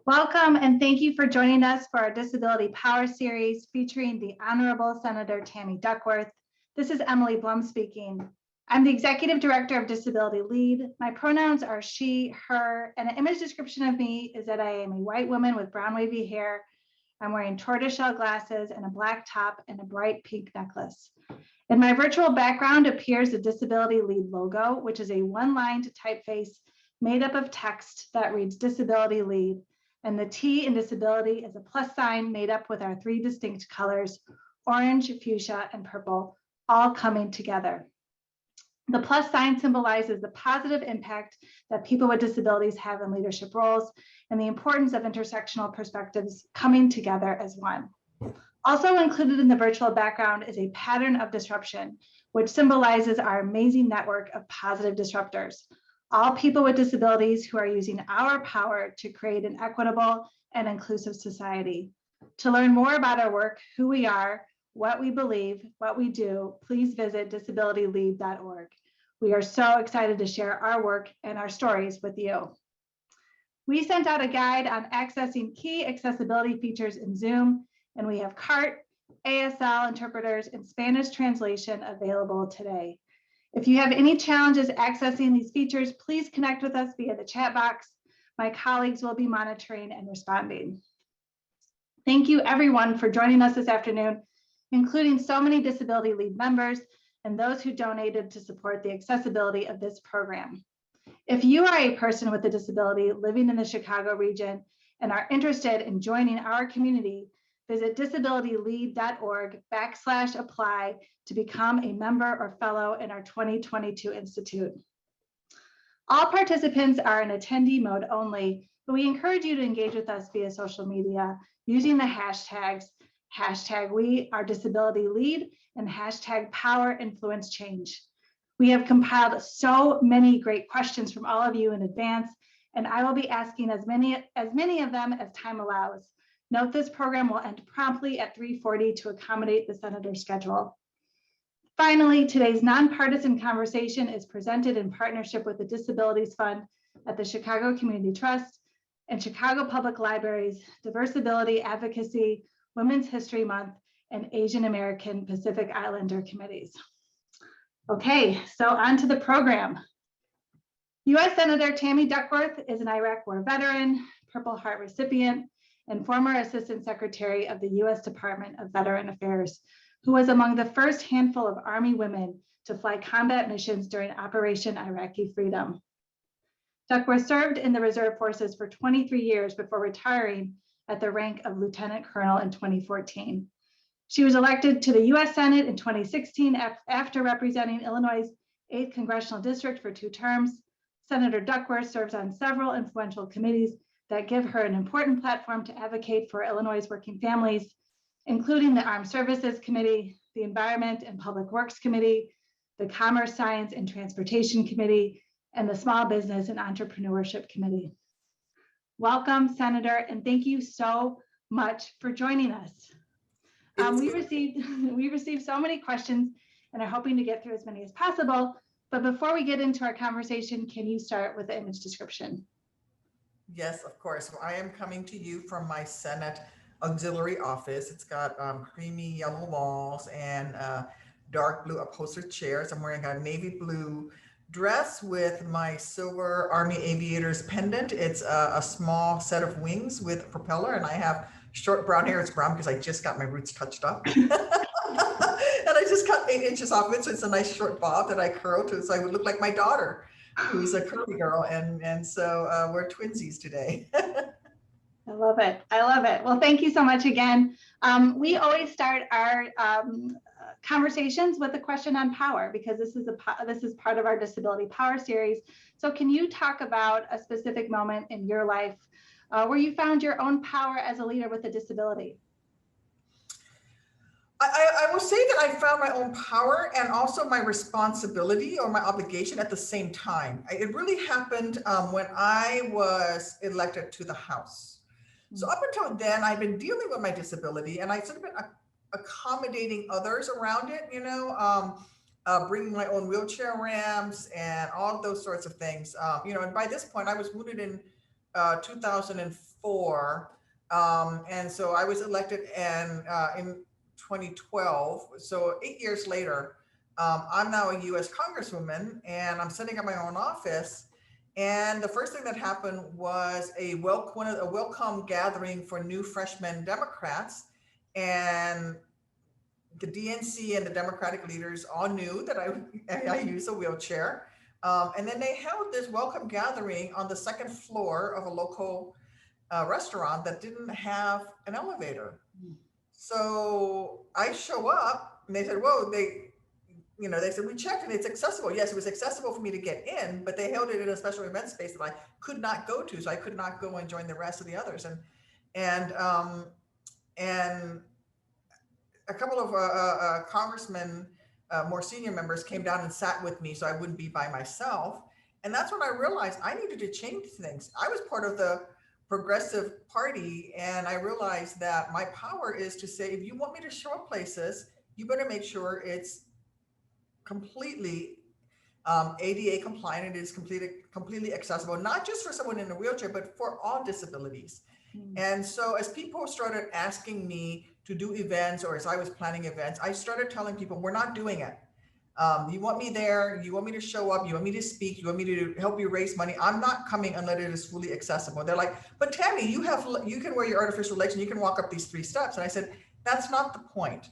Welcome and thank you for joining us for our Disability Power Series featuring the Honorable Senator Tammy Duckworth. This is Emily Blum speaking. I'm the Executive Director of Disability Lead. My pronouns are she, her, and an image description of me is that I am a white woman with brown wavy hair. I'm wearing tortoiseshell glasses and a black top and a bright pink necklace. In my virtual background appears the Disability Lead logo, which is a one-lined typeface made up of text that reads Disability Lead. And the T in disability is a plus sign made up with our three distinct colors, orange, fuchsia, and purple, all coming together. The plus sign symbolizes the positive impact that people with disabilities have in leadership roles and the importance of intersectional perspectives coming together as one. Also included in the virtual background is a pattern of disruption, which symbolizes our amazing network of positive disruptors. All people with disabilities who are using our power to create an equitable and inclusive society. To learn more about our work, who we are, what we believe, what we do, please visit disabilitylead.org. We are so excited to share our work and our stories with you. We sent out a guide on accessing key accessibility features in Zoom, and we have CART, ASL interpreters, and Spanish translation available today. If you have any challenges accessing these features, please connect with us via the chat box. My colleagues will be monitoring and responding. Thank you everyone for joining us this afternoon, including so many Disability Lead members and those who donated to support the accessibility of this program. If you are a person with a disability living in the Chicago region and are interested in joining our community, visit disabilitylead.org/apply to become a member or fellow in our 2022 Institute. All participants are in attendee mode only, but we encourage you to engage with us via social media using the hashtags #WeAreDisabilityLead and #PowerInfluenceChange. We have compiled so many great questions from all of you in advance, and I will be asking as many of them as time allows. Note this program will end promptly at 3:40 to accommodate the senator's schedule. Finally, today's nonpartisan conversation is presented in partnership with the Disabilities Fund at the Chicago Community Trust and Chicago Public Libraries, Diversability Advocacy, Women's History Month, and Asian American Pacific Islander committees. Okay, so on to the program. U.S. Senator Tammy Duckworth is an Iraq War veteran, Purple Heart recipient, and former Assistant Secretary of the U.S. Department of Veteran Affairs, who was among the first handful of Army women to fly combat missions during Operation Iraqi Freedom. Duckworth served in the Reserve Forces for 23 years before retiring at the rank of Lieutenant Colonel in 2014. She was elected to the U.S. Senate in 2016 after representing Illinois' 8th Congressional District for 2 terms. Senator Duckworth serves on several influential committees that give her an important platform to advocate for Illinois' working families, including the Armed Services Committee, the Environment and Public Works Committee, the Commerce, Science, and Transportation Committee, and the Small Business and Entrepreneurship Committee. Welcome, Senator, and thank you so much for joining us. We received so many questions and are hoping to get through as many as possible. But before we get into our conversation, can you start with the image description? Yes, of course. So I am coming to you from my Senate auxiliary office. It's got creamy yellow walls and dark blue upholstered chairs. I'm wearing a navy blue dress with my silver Army Aviators pendant. It's a small set of wings with propeller, and I have short brown hair. It's brown because I just got my roots touched up. And I just cut 8 inches off it, so it's a nice short bob that I curled to so I would look like my daughter, who's a curvy girl, and so we're twinsies today. I love it. I love it. Well, thank you so much again. We always start our conversations with a question on power because this is part of our Disability Power series. So can you talk about a specific moment in your life where you found your own power as a leader with a disability? I will say that I found my own power and also my responsibility or my obligation at the same time. It really happened when I was elected to the House. So up until then, I've been dealing with my disability and I've sort of been accommodating others around it, bringing my own wheelchair ramps and all of those sorts of things. And by this point I was wounded in 2004. And so I was elected in 2012. So 8 years later, I'm now a US Congresswoman and I'm setting up my own office. And the first thing that happened was a welcome gathering for new freshman Democrats. And the DNC and the Democratic leaders all knew that I use a wheelchair. And then they held this welcome gathering on the second floor of a local restaurant that didn't have an elevator. So I show up and they said, whoa, they said, we checked and it's accessible. Yes, it was accessible for me to get in, but they held it in a special event space that I could not go to. So I could not go and join the rest of the others. And a couple of congressmen, more senior members came down and sat with me so I wouldn't be by myself. And that's when I realized I needed to change things. I was part of the Progressive Party and I realized that my power is to say, if you want me to show up places, you better make sure it's completely ADA compliant. It is completely accessible, not just for someone in a wheelchair, but for all disabilities. And so as people started asking me to do events, or as I was planning events, I started telling people, we're not doing it. You want me there, you want me to show up, you want me to speak, you want me to help you raise money. I'm not coming unless it is fully accessible. They're like, but Tammy, you can wear your artificial legs and you can walk up these 3 steps. And I said, that's not the point.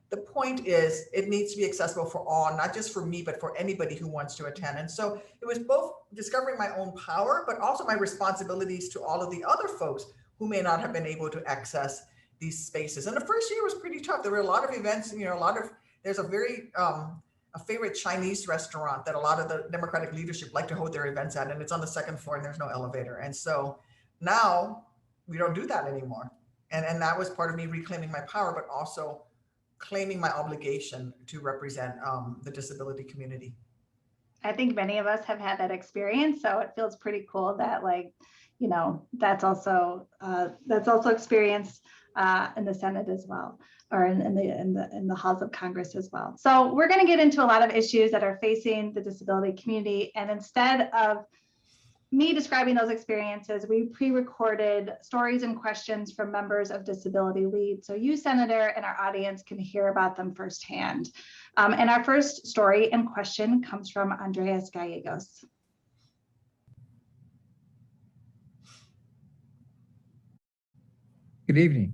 The point is it needs to be accessible for all, not just for me, but for anybody who wants to attend. And so it was both discovering my own power, but also my responsibilities to all of the other folks who may not have been able to access these spaces. And the first year was pretty tough. There were a lot of events, there's a very, a favorite Chinese restaurant that a lot of the Democratic leadership like to hold their events at, and it's on the second floor and there's no elevator. And so now we don't do that anymore. And that was part of me reclaiming my power, but also claiming my obligation to represent the disability community. I think many of us have had that experience, so it feels pretty cool that that's also experienced in the Senate as well, or in the halls of Congress as well. So we're going to get into a lot of issues that are facing the disability community, and instead of me describing those experiences, we pre-recorded stories and questions from members of Disability Lead. So you, Senator, and our audience can hear about them firsthand. And our first story and question comes from Andres Gallegos. Good evening.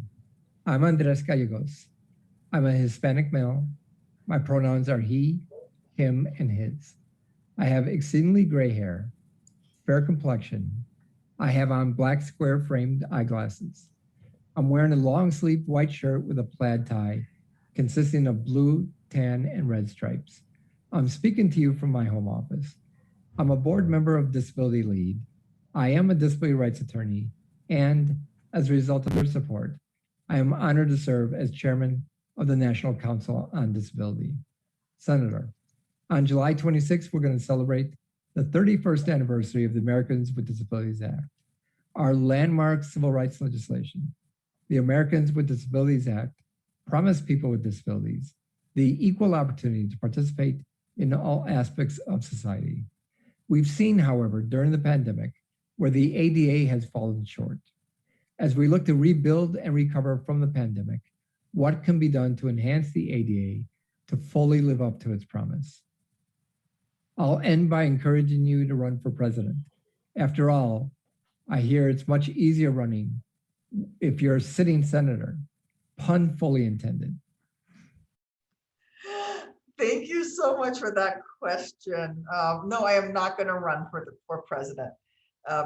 I'm Andres Gallegos. I'm a Hispanic male. My pronouns are he, him, and his. I have exceedingly gray hair, fair complexion. I have on black square framed eyeglasses. I'm wearing a long sleeved white shirt with a plaid tie consisting of blue, tan, and red stripes. I'm speaking to you from my home office. I'm a board member of Disability Lead. I am a disability rights attorney, and as a result of your support, I am honored to serve as chairman of the National Council on Disability. Senator, on July 26th, we're going to celebrate the 31st anniversary of the Americans with Disabilities Act, our landmark civil rights legislation. The Americans with Disabilities Act promised people with disabilities the equal opportunity to participate in all aspects of society. We've seen, however, during the pandemic, where the ADA has fallen short. As we look to rebuild and recover from the pandemic, what can be done to enhance the ADA to fully live up to its promise? I'll end by encouraging you to run for president. After all, I hear it's much easier running if you're a sitting senator, pun fully intended. Thank you so much for that question. No, I am not going to run for president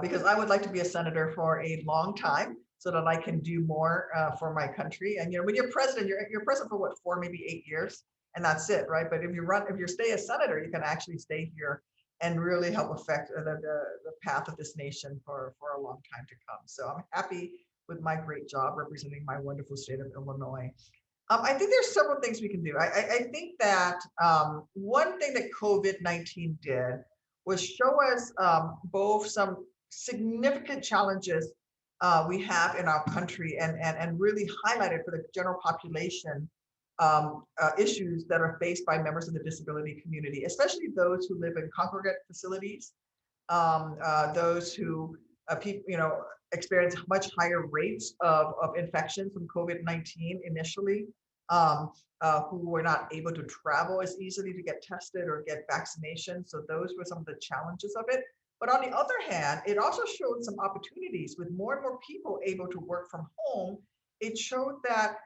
because I would like to be a senator for a long time so that I can do more for my country. And when you're president, you're president for what, 4, maybe 8 years, and that's it, right? But if you stay a senator, you can actually stay here and really help affect the path of this nation for a long time to come. So I'm happy with my great job representing my wonderful state of Illinois. I think there's several things we can do. I think that one thing that COVID-19 did was show us both some significant challenges we have in our country and really highlighted for the general population issues that are faced by members of the disability community, especially those who live in congregate facilities, those who people, experience much higher rates of infection from COVID-19 initially, who were not able to travel as easily to get tested or get vaccinations. So those were some of the challenges of it. But on the other hand, it also showed some opportunities with more and more people able to work from home. It showed that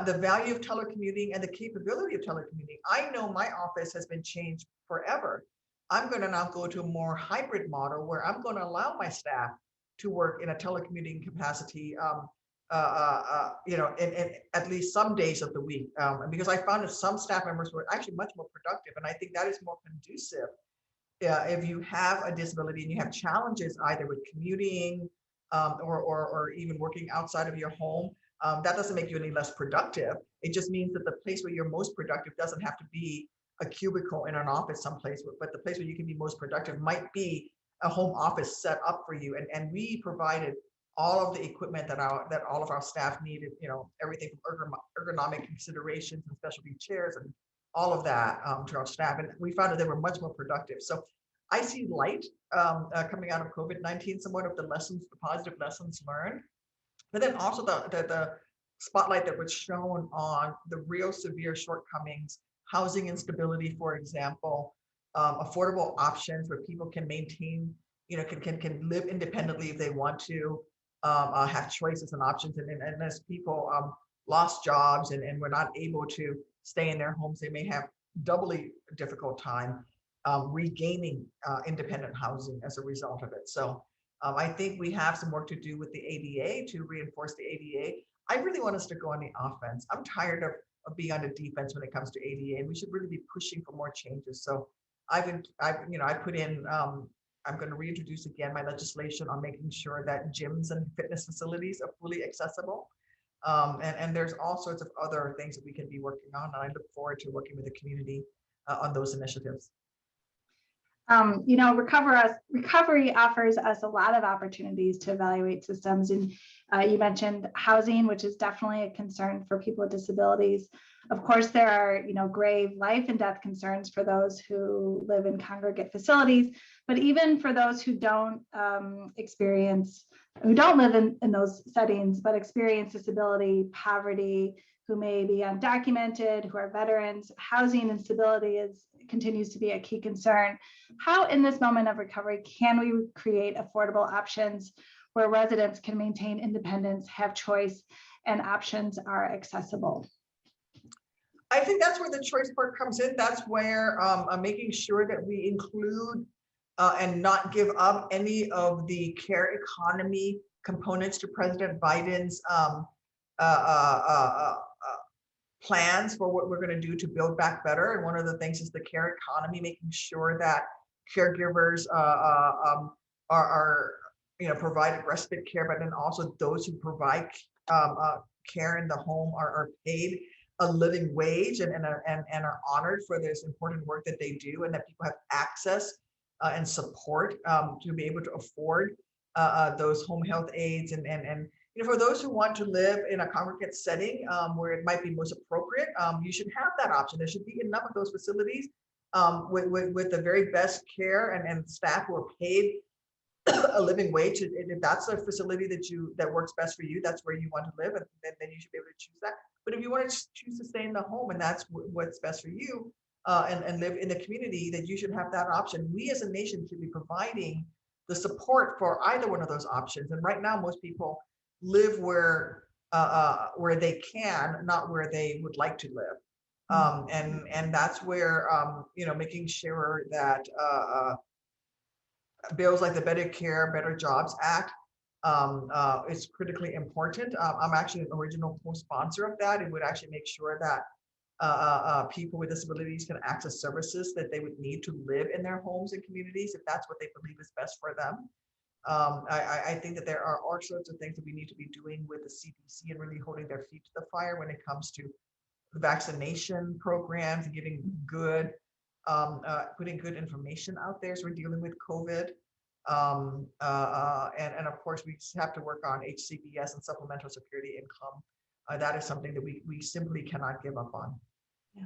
the value of telecommuting and the capability of telecommuting. I know my office has been changed forever. I'm going to now go to a more hybrid model where I'm going to allow my staff to work in a telecommuting capacity, in at least some days of the week. Because I found that some staff members were actually much more productive. And I think that is more conducive if you have a disability and you have challenges either with commuting or even working outside of your home. That doesn't make you any less productive. It just means that the place where you're most productive doesn't have to be a cubicle in an office someplace, but the place where you can be most productive might be a home office set up for you. And we provided all of the equipment that all of our staff needed, everything from ergonomic considerations and specialty chairs and all of that to our staff. And we found that they were much more productive. So I see light coming out of COVID-19, somewhat of the positive lessons learned. But then also the spotlight that was shown on the real severe shortcomings, housing instability, for example, affordable options where people can maintain, can live independently if they want to, have choices and options. And as people lost jobs and were not able to stay in their homes, they may have doubly difficult time regaining independent housing as a result of it. So I think we have some work to do with the ADA to reinforce the ADA. I really want us to go on the offense. I'm tired of being on the defense when it comes to ADA, and we should really be pushing for more changes. So I put in, I'm going to reintroduce again my legislation on making sure that gyms and fitness facilities are fully accessible. And there's all sorts of other things that we can be working on. And I look forward to working with the community on those initiatives. Recovery offers us a lot of opportunities to evaluate systems. And you mentioned housing, which is definitely a concern for people with disabilities. Of course, there are, grave life and death concerns for those who live in congregate facilities, but even for those who don't live in those settings, but experience disability, poverty, who may be undocumented, who are veterans, housing instability continues to be a key concern. How, in this moment of recovery, can we create affordable options where residents can maintain independence, have choice, and options are accessible? I think that's where the choice part comes in. That's where making sure that we include and not give up any of the care economy components to President Biden's plans for what we're going to do to build back better. And one of the things is the care economy, making sure that caregivers are provided respite care, but then also those who provide care in the home are paid a living wage and are honored for this important work that they do, and that people have access and support to be able to afford those home health aides and for those who want to live in a congregate setting where it might be most appropriate, you should have that option. There should be enough of those facilities with the very best care and staff who are paid a living wage. If that's a facility that works best for you, that's where you want to live, and then you should be able to choose that. But if you want to choose to stay in the home and that's what's best for you and live in the community, that you should have that option. We as a nation should be providing the support for either one of those options. And right now, most people live where they can, not where they would like to live. And that's where making sure that bills like the Better Care, Better Jobs Act is critically important. I'm actually an original co-sponsor of that. It would actually make sure that people with disabilities can access services that they would need to live in their homes and communities if that's what they believe is best for them. I think that there are all sorts of things that we need to be doing with the CDC and really holding their feet to the fire when it comes to vaccination programs and giving putting good information out there as we're dealing with COVID. And of course, we have to work on HCBS and supplemental security income. That is something that we simply cannot give up on. Yeah,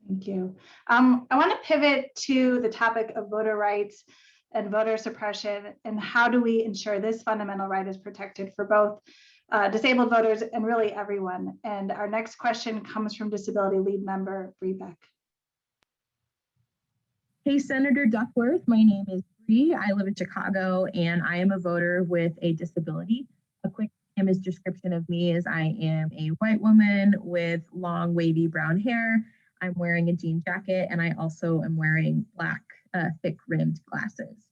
thank you. I want to pivot to the topic of voter rights. and voter suppression, and how do we ensure this fundamental right is protected for both disabled voters and really everyone? And our next question comes from Disability Lead member Bree Beck. Hey, Senator Duckworth, my name is Bree. I live in Chicago and I am a voter with a disability. A quick image description of me is I am a white woman with long wavy brown hair. I'm wearing a jean jacket and I also am wearing black thick rimmed glasses.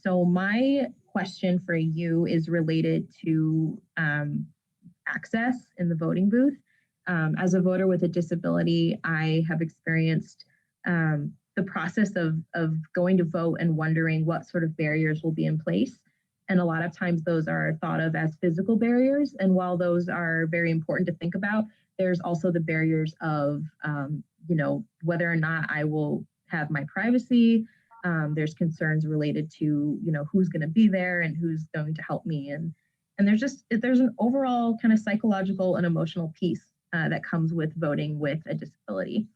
So my question for you is related to access in the voting booth. As a voter with a disability, I have experienced the process of going to vote and wondering what sort of barriers will be in place. And a lot of times those are thought of as physical barriers. And while those are very important to think about, there's also the barriers of, whether or not I will have my privacy. There's concerns related to, who's going to be there and who's going to help me. And there's an overall kind of psychological and emotional piece that comes with voting with a disability.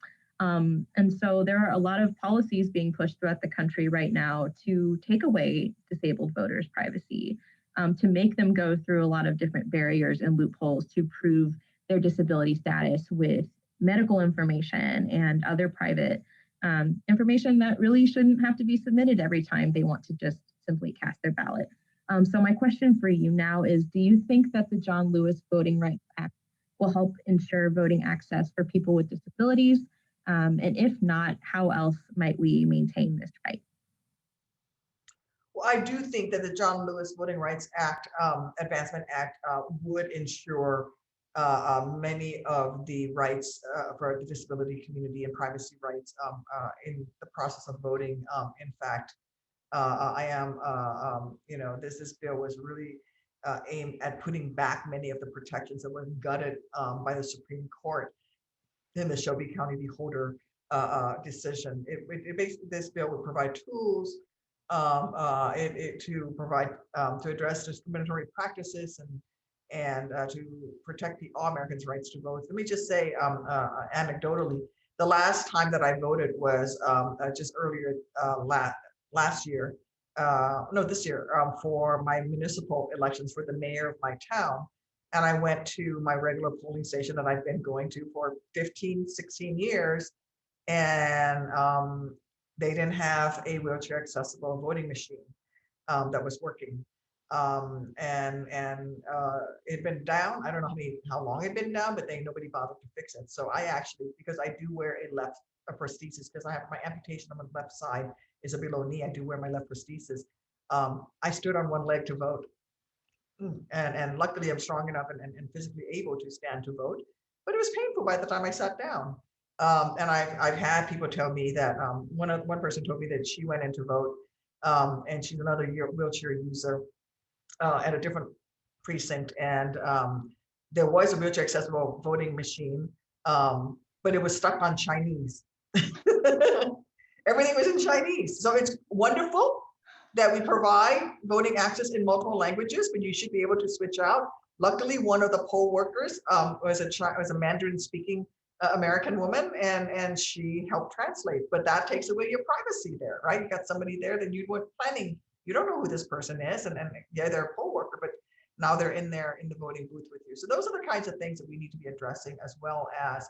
And so there are a lot of policies being pushed throughout the country right now to take away disabled voters' privacy, to make them go through a lot of different barriers and loopholes to prove their disability status with medical information and other private information that really shouldn't have to be submitted every time they want to just simply cast their ballot. So my question for you now is, do you think that the John Lewis Voting Rights Act will help ensure voting access for people with disabilities? And if not, how else might we maintain this right? Well, I do think that the John Lewis Voting Rights Act, Advancement Act, would ensure many of the rights for the disability community and privacy rights in the process of voting. In fact, I am, this bill was really aimed at putting back many of the protections that were gutted by the Supreme Court in the Shelby County v. Holder decision. This bill would provide tools to provide to address discriminatory practices and to protect all Americans' rights to vote. Let me just say, anecdotally, the last time that I voted was just earlier this year, for my municipal elections for the mayor of my town. And I went to my regular polling station that I've been going to for 15, 16 years. And they didn't have a wheelchair accessible voting machine that was working. And it'd been down. I don't know how long it'd been down, but nobody bothered to fix it. So I actually, because I do wear a prosthesis, because I have my amputation on the left side is a below knee. I do wear my left prosthesis. I stood on one leg to vote. And luckily I'm strong enough and physically able to stand to vote, but it was painful by the time I sat down. And I've had people tell me that one person told me that she went in to vote and she's another wheelchair user at a different precinct. And there was a wheelchair accessible voting machine, but it was stuck on Chinese. Everything was in Chinese. So it's wonderful that we provide voting access in multiple languages, but you should be able to switch out. Luckily, one of the poll workers was a Mandarin speaking American woman, and she helped translate, but that takes away your privacy there, right? You got somebody there that you weren't planning. You don't know who this person is, and yeah, they're a poll worker, but now they're in there in the voting booth with you. So those are the kinds of things that we need to be addressing, as well as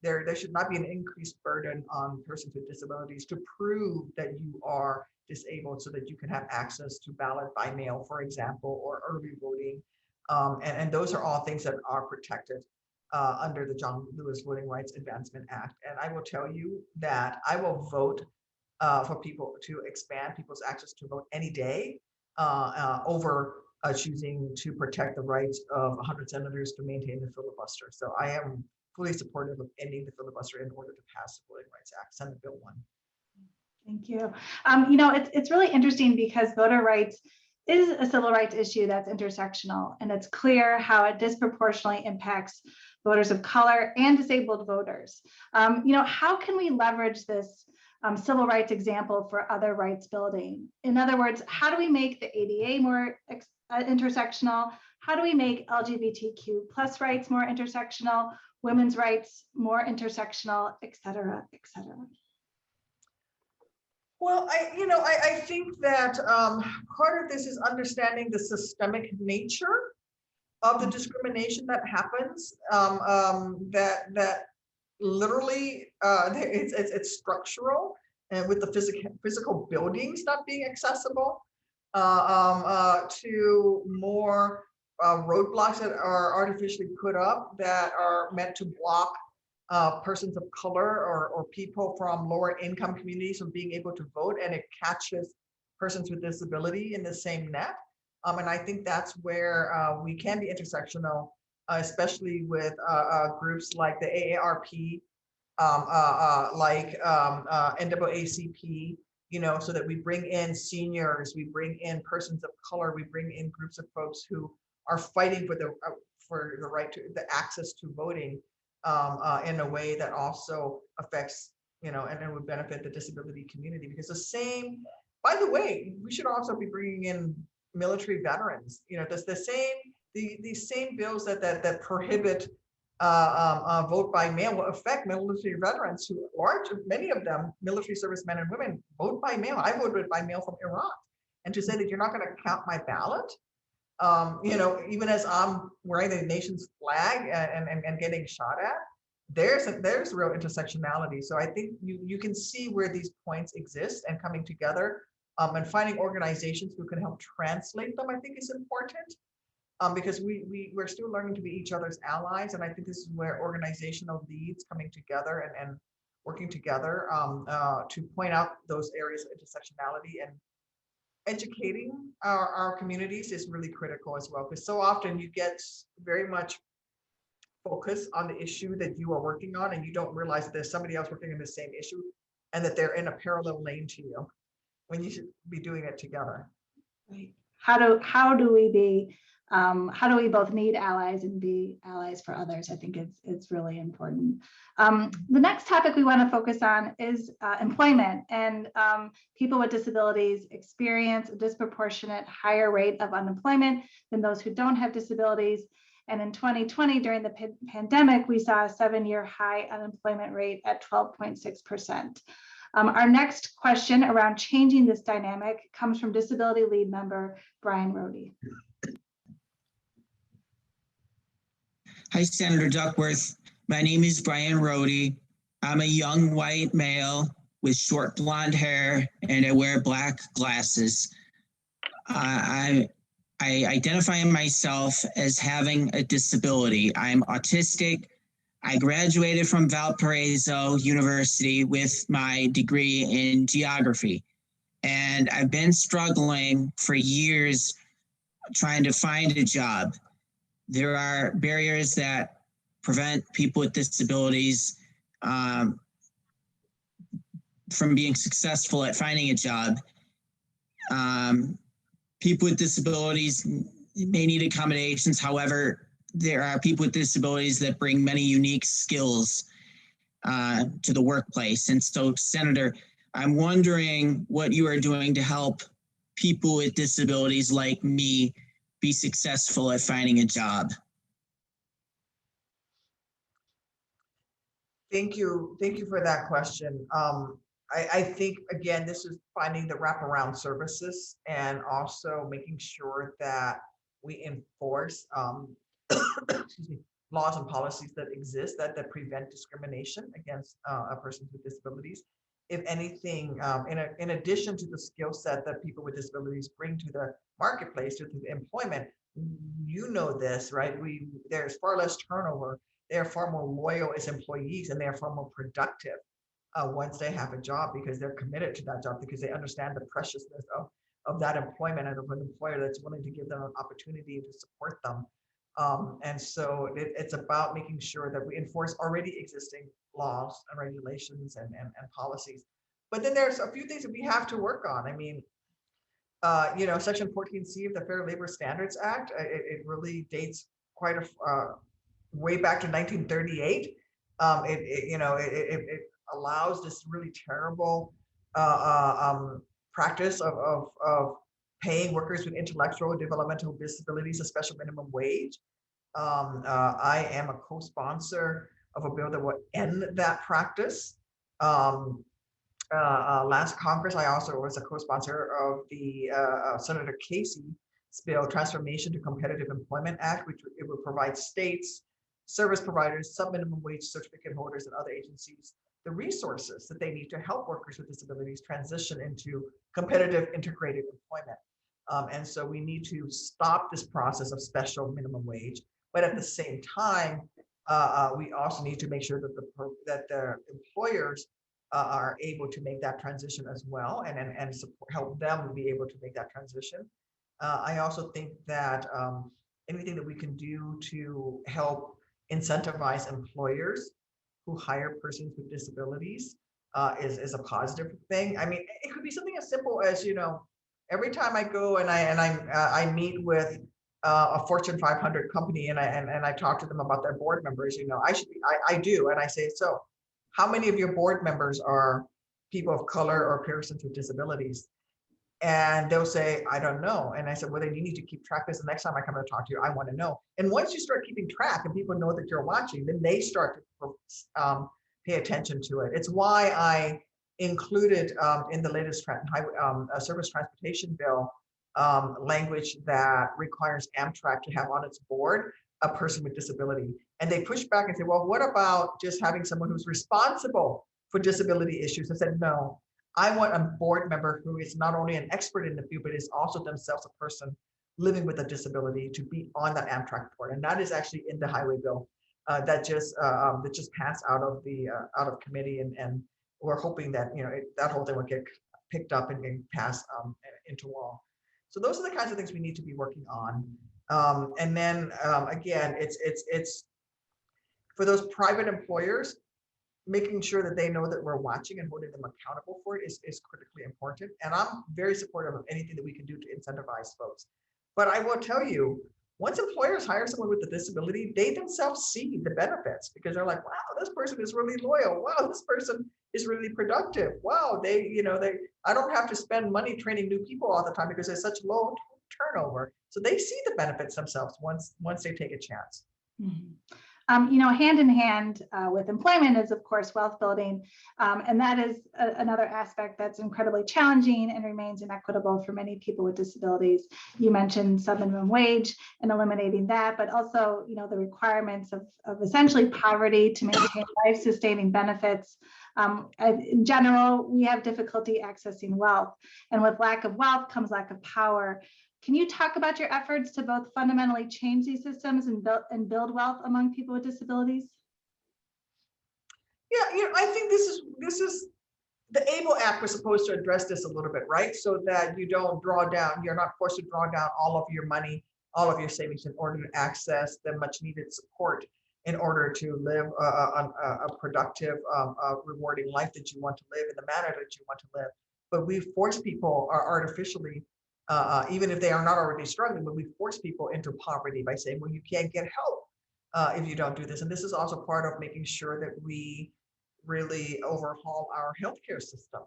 there should not be an increased burden on persons with disabilities to prove that you are disabled so that you can have access to ballot by mail, for example, or early voting. And those are all things that are protected under the John Lewis Voting Rights Advancement Act. And I will tell you that I will vote for people to expand people's access to vote any day over choosing to protect the rights of 100 senators to maintain the filibuster. So I am fully supportive of ending the filibuster in order to pass the Voting Rights Act, Senate Bill 1. Thank you. It's really interesting because voter rights is a civil rights issue that's intersectional, and it's clear how it disproportionately impacts voters of color and disabled voters. How can we leverage this civil rights example for other rights building? In other words, how do we make the ADA more intersectional? How do we make LGBTQ plus rights more intersectional, women's rights more intersectional, et cetera, et cetera? Well, I think that part of this is understanding the systemic nature of the discrimination that happens. That literally it's structural, and with the physical buildings not being accessible, to more roadblocks that are artificially put up that are meant to block persons of color or people from lower income communities from being able to vote, and it catches persons with disability in the same net. And I think that's where we can be intersectional, especially with groups like the AARP, NAACP, so that we bring in seniors, we bring in persons of color, we bring in groups of folks who are fighting for the right to the access to voting, in a way that also affects, and it would benefit the disability community. Because by the way, we should also be bringing in military veterans. The same bills that prohibit vote by mail will affect military veterans who many of them, military servicemen and women, vote by mail. I voted by mail from Iraq. And to say that you're not going to count my ballot, even as I'm wearing the nation's flag and getting shot at, there's real intersectionality. So I think you can see where these points exist, and coming together and finding organizations who can help translate them, I think is important. Because we're still learning to be each other's allies. And I think this is where organizational leads coming together and working together to point out those areas of intersectionality, and educating our communities is really critical as well. Because so often you get very much focused on the issue that you are working on, and you don't realize that there's somebody else working on the same issue, and that they're in a parallel lane to you, when you should be doing it together. Right. How do we both need allies and be allies for others? I think it's really important. The next topic we want to focus on is employment, and people with disabilities experience a disproportionate higher rate of unemployment than those who don't have disabilities. And in 2020, during the pandemic, we saw a 7-year high unemployment rate at 12.6%. Our next question around changing this dynamic comes from Disability Lead member Brian Rohde. Hi, Senator Duckworth. My name is Brian Rohde. I'm a young white male with short blonde hair, and I wear black glasses. I identify myself as having a disability. I'm autistic. I graduated from Valparaiso University with my degree in geography, and I've been struggling for years trying to find a job. There are barriers that prevent people with disabilities from being successful at finding a job. People with disabilities may need accommodations. However, there are people with disabilities that bring many unique skills to the workplace. And so, Senator, I'm wondering what you are doing to help people with disabilities like me be successful at finding a job. Thank you for that question. I think, again, this is finding the wraparound services, and also making sure that we enforce excuse me, laws and policies that exist that prevent discrimination against persons with disabilities. If anything, in addition to the skill set that people with disabilities bring to the marketplace, to the employment, this, right? There's far less turnover. They're far more loyal as employees, and they're far more productive once they have a job, because they're committed to that job, because they understand the preciousness of that employment, and of an employer that's willing to give them an opportunity to support them. And so it's about making sure that we enforce already existing laws and regulations and policies. But then there's a few things that we have to work on. I mean, Section 14C of the Fair Labor Standards Act, it really dates quite way back to 1938. It allows this really terrible practice of paying workers with intellectual or developmental disabilities a special minimum wage. I am a co-sponsor of a bill that will end that practice. last Congress, I also was a co-sponsor of the Senator Casey's bill, Transformation to Competitive Employment Act, which it would provide states, service providers, sub-minimum wage certificate holders, and other agencies the resources that they need to help workers with disabilities transition into competitive integrated employment. And so we need to stop this process of special minimum wage, but at the same time, we also need to make sure that the employers are able to make that transition as well, and support, help them be able to make that transition. I also think that anything that we can do to help incentivize employers who hire persons with disabilities is a positive thing. I mean, it could be something as simple as, you know, every time I go and I meet with a Fortune 500 company and I talk to them about their board members, you know, I do, and I say, so how many of your board members are people of color or persons with disabilities? And they'll say, I don't know. And I said, well, then you need to keep track of this. The next time I come to talk to you, I want to know. And once you start keeping track and people know that you're watching, then they start to pay attention to it. It's why I included in the latest service transportation bill language that requires Amtrak to have on its board a person with disability. And they pushed back and said, well, what about just having someone who's responsible for disability issues? I said, no. I want a board member who is not only an expert in the field, but is also themselves a person living with a disability to be on that Amtrak board. And that is actually in the highway bill that just passed out of committee, and we're hoping that, you know, that whole thing will get picked up and passed into law. So those are the kinds of things we need to be working on. And then again, it's for those private employers, making sure that they know that we're watching and holding them accountable for it is critically important. And I'm very supportive of anything that we can do to incentivize folks. But I will tell you, once employers hire someone with a disability, they themselves see the benefits because they're like, wow, this person is really loyal. Wow, this person is really productive. Wow, I don't have to spend money training new people all the time because there's such low turnover. So they see the benefits themselves once they take a chance. Mm-hmm. Hand in hand with employment is, of course, wealth building. And that is another aspect that's incredibly challenging and remains inequitable for many people with disabilities. You mentioned sub-minimum wage and eliminating that, but also, the requirements of essentially poverty to maintain life-sustaining benefits. In general, we have difficulty accessing wealth. And with lack of wealth comes lack of power. Can you talk about your efforts to both fundamentally change these systems and build wealth among people with disabilities? Yeah, I think this is the ABLE Act was supposed to address this a little bit, right? So that you don't you're not forced to draw down all of your money, all of your savings in order to access the much needed support in order to live a productive, rewarding life that you want to live in the manner that you want to live. But we force people artificially, even if they are not already struggling, but we force people into poverty by saying, well, you can't get help if you don't do this. And this is also part of making sure that we really overhaul our healthcare system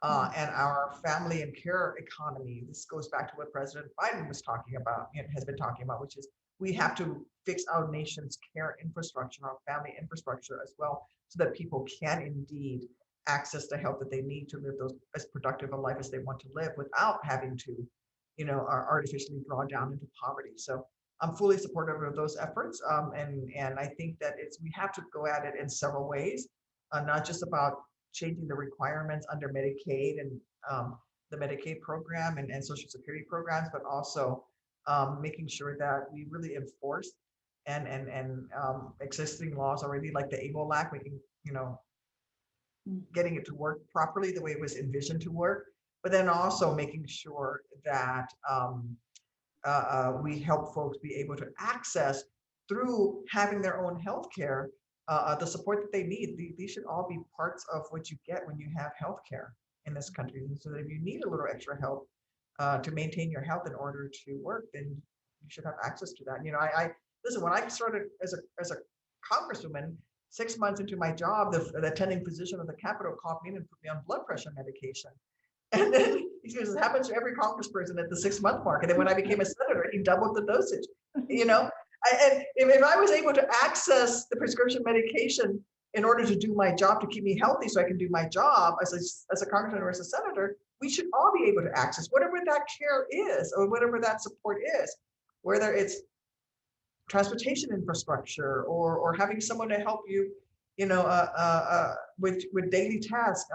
and our family and care economy. This goes back to what President Biden was talking about and has been talking about, which is we have to fix our nation's care infrastructure, our family infrastructure as well, so that people can indeed access the help that they need to live as productive a life as they want to live without having to, artificially draw down into poverty. So I'm fully supportive of those efforts. And I think that we have to go at it in several ways, not just about changing the requirements under Medicaid and the Medicaid program and Social Security programs, but also making sure that we really enforce and existing laws already, like the ABLE Act, making, getting it to work properly the way it was envisioned to work, but then also making sure that we help folks be able to access through having their own healthcare, the support that they need. These should all be parts of what you get when you have healthcare in this country. And so that if you need a little extra help to maintain your health in order to work, then you should have access to that. I listen, when I started as a congresswoman, 6 months into my job, the attending physician of the Capitol called me in and put me on blood pressure medication. And then he says, it happens to every congressperson at the 6-month mark. And then when I became a senator, he doubled the dosage. And if I was able to access the prescription medication in order to do my job, to keep me healthy so I can do my job as a congressman or as a senator, we should all be able to access whatever that care is or whatever that support is, whether it's transportation infrastructure or having someone to help you, with daily tasks.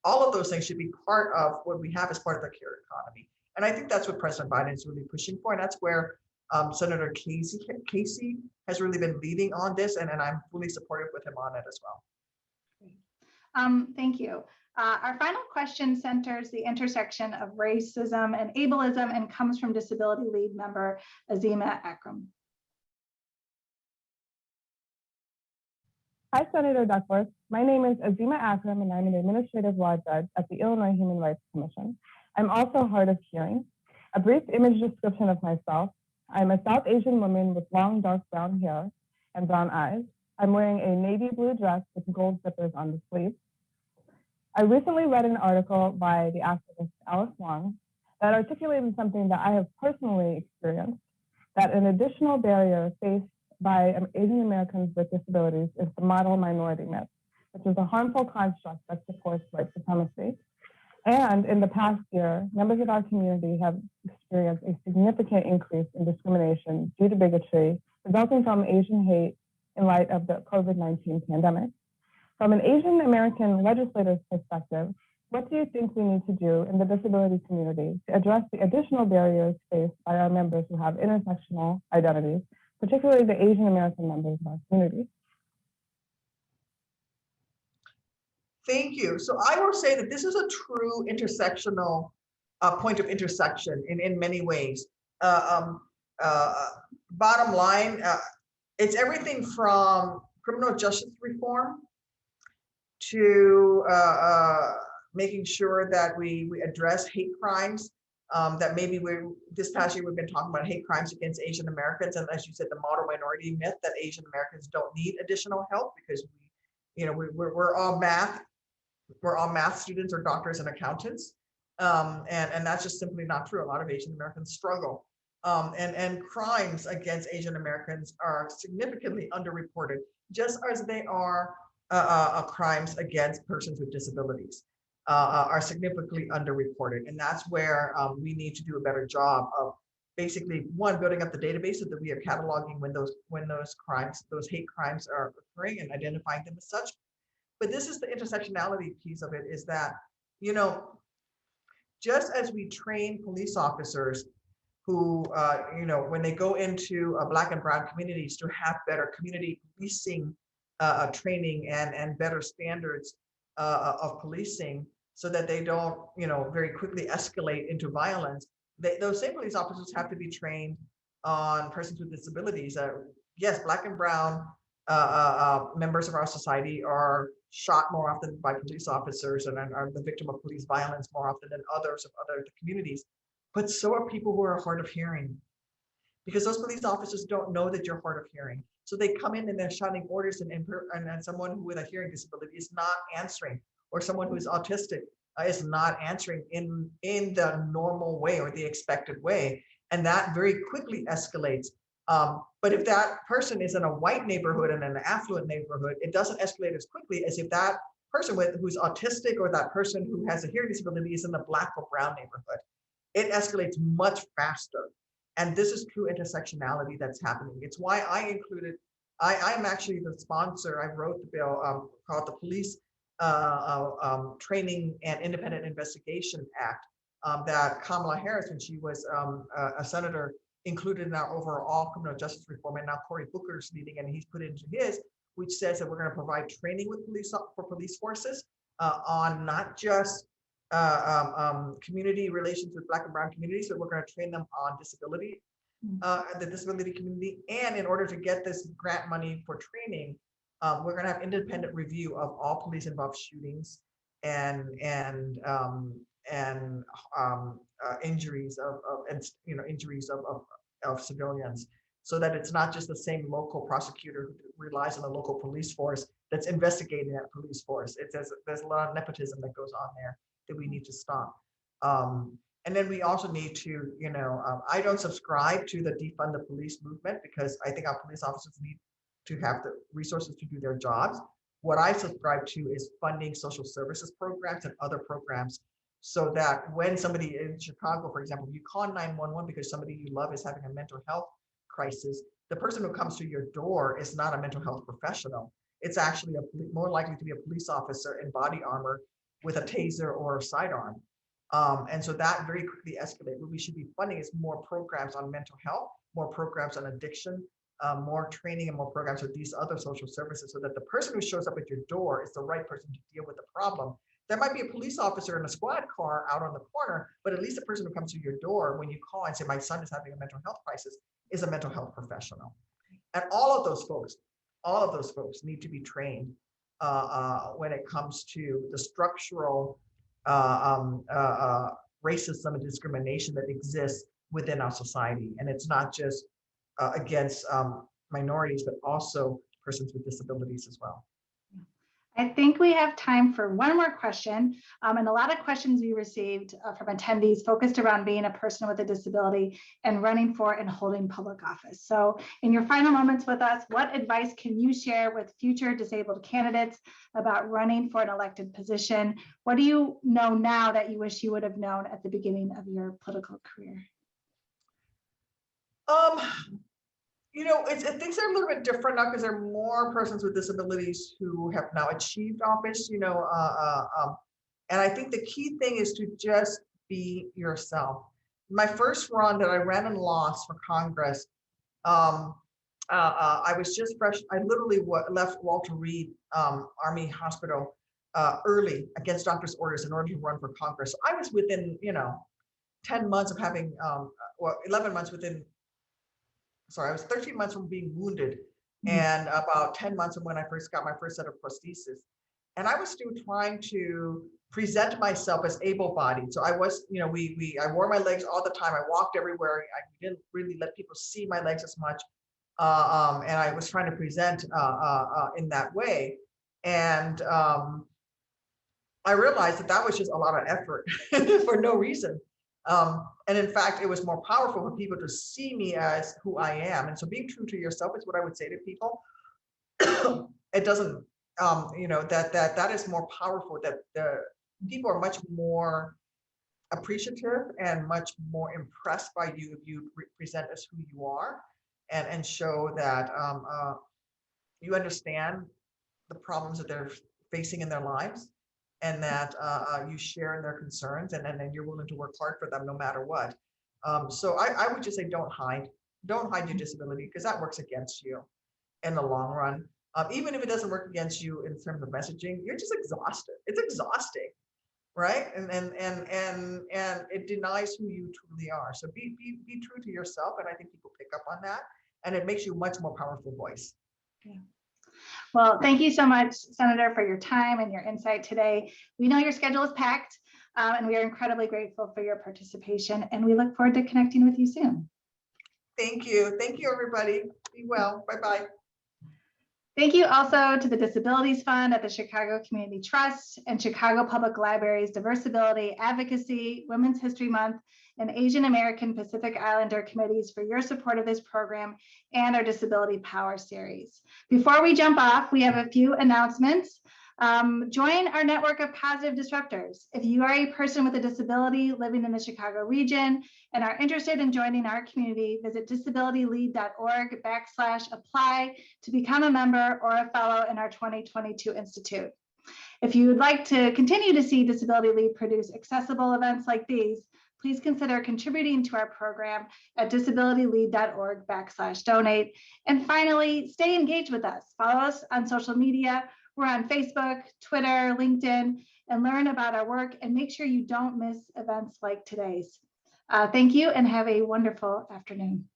All of those things should be part of what we have as part of the care economy. And I think that's what President Biden is really pushing for. And that's where Senator Casey has really been leading on this. And I'm fully supportive with him on it as well. Thank you. Our final question centers the intersection of racism and ableism and comes from Disability Lead member Azima Akram. Hi, Senator Duckworth. My name is Azima Akram, and I'm an administrative law judge at the Illinois Human Rights Commission. I'm also hard of hearing. A brief image description of myself. I'm a South Asian woman with long, dark brown hair and brown eyes. I'm wearing a navy blue dress with gold zippers on the sleeves. I recently read an article by the activist Alice Wong that articulated something that I have personally experienced, that an additional barrier faced by Asian Americans with disabilities is the model minority myth, which is a harmful construct that supports white supremacy. And in the past year, members of our community have experienced a significant increase in discrimination due to bigotry resulting from Asian hate in light of the COVID-19 pandemic. From an Asian American legislator's perspective, what do you think we need to do in the disability community to address the additional barriers faced by our members who have intersectional identities, particularly the Asian American members of our community? Thank you. So I will say that this is a true intersectional point of intersection in many ways. Bottom line, it's everything from criminal justice reform to making sure that we address hate crimes. That maybe this past year we've been talking about hate crimes against Asian Americans, and as you said, the model minority myth that Asian Americans don't need additional help because we're all math students or doctors and accountants, and that's just simply not true. A lot of Asian Americans struggle, and crimes against Asian Americans are significantly underreported, just as they are crimes against persons with disabilities. Are significantly underreported. And that's where we need to do a better job of basically, one, building up the database so that we are cataloging when those crimes, those hate crimes are occurring and identifying them as such. But this is the intersectionality piece of it, is that, just as we train police officers who, when they go into Black and Brown communities to have better community policing training and better standards of policing so that they don't, very quickly escalate into violence. Those same police officers have to be trained on persons with disabilities. Yes, Black and Brown members of our society are shot more often by police officers and are the victim of police violence more often than others of other communities. But so are people who are hard of hearing, because those police officers don't know that you're hard of hearing. So they come in and they're shouting orders, and someone who with a hearing disability is not answering, or someone who is autistic is not answering in the normal way or the expected way. And that very quickly escalates. But if that person is in a white neighborhood and an affluent neighborhood, it doesn't escalate as quickly as if that person who's autistic or that person who has a hearing disability is in a Black or brown neighborhood. It escalates much faster. And this is true intersectionality that's happening. It's why I included, I'm actually the sponsor. I wrote the bill called the Police Training and Independent Investigation Act that Kamala Harris, when she was a senator, included in our overall criminal justice reform. And now Cory Booker's leading, and he's put into his, which says that we're going to provide training with police forces on not just community relations with Black and Brown communities, but we're going to train them on disability, the disability community. And in order to get this grant money for training, we're going to have independent review of all police involved shootings and injuries of civilians, so that it's not just the same local prosecutor who relies on the local police force that's investigating that police force. There's a lot of nepotism that goes on there that we need to stop. And then we also need to, I don't subscribe to the defund the police movement, because I think our police officers need to have the resources to do their jobs. What I subscribe to is funding social services programs and other programs so that when somebody in Chicago, for example, you call 911 because somebody you love is having a mental health crisis, the person who comes to your door is not a mental health professional. It's actually more likely to be a police officer in body armor with a taser or a sidearm. And so that very quickly escalated. What we should be funding is more programs on mental health, more programs on addiction, more training and more programs with these other social services so that the person who shows up at your door is the right person to deal with the problem. There might be a police officer in a squad car out on the corner, but at least the person who comes to your door when you call and say, my son is having a mental health crisis, is a mental health professional. And all of those folks need to be trained when it comes to the structural racism and discrimination that exists within our society. And it's not just against minorities, but also persons with disabilities as well. I think we have time for one more question. And a lot of questions we received from attendees focused around being a person with a disability and running for and holding public office. So in your final moments with us, what advice can you share with future disabled candidates about running for an elected position? What do you know now that you wish you would have known at the beginning of your political career? You know, things are a little bit different now because there are more persons with disabilities who have now achieved office, you know, and I think the key thing is to just be yourself. My first run that I ran and lost for Congress, I was just fresh. I literally left Walter Reed Army Hospital early against doctor's orders in order to run for Congress. So I was within, you know, 10 months of having, 11 months within, sorry, I was 13 months from being wounded and about 10 months from when I first got my first set of prosthesis. And I was still trying to present myself as able-bodied. So I was, you know, I wore my legs all the time. I walked everywhere. I didn't really let people see my legs as much. And I was trying to present in that way. And I realized that was just a lot of effort for no reason. And in fact, it was more powerful for people to see me as who I am. And so being true to yourself is what I would say to people. It doesn't, you know, that is more powerful, that the people are much more appreciative and much more impressed by you if you present as who you are and show that you understand the problems that they're facing in their lives, and that you share in their concerns, and then you're willing to work hard for them no matter what. So I would just say don't hide your disability, because that works against you in the long run. Even if it doesn't work against you in terms of messaging, you're just exhausted. It's exhausting, right? And it denies who you truly are. So be true to yourself, and I think people pick up on that, and it makes you a much more powerful voice. Yeah. Well, thank you so much, Senator, for your time and your insight today. We know your schedule is packed, and we are incredibly grateful for your participation, and we look forward to connecting with you soon. Thank you. Thank you, everybody. Be well. Bye-bye. Thank you also to the Disabilities Fund at the Chicago Community Trust and Chicago Public Library's Diversibility Advocacy, Women's History Month, and Asian American Pacific Islander committees for your support of this program and our Disability Power series. Before we jump off, we have a few announcements. Join our network of positive disruptors. If you are a person with a disability living in the Chicago region and are interested in joining our community, visit disabilitylead.org/apply to become a member or a fellow in our 2022 Institute. If you would like to continue to see Disability Lead produce accessible events like these, please consider contributing to our program at disabilitylead.org/donate. And finally, stay engaged with us. Follow us on social media. We're on Facebook, Twitter, LinkedIn, and learn about our work, and make sure you don't miss events like today's. Thank you and have a wonderful afternoon.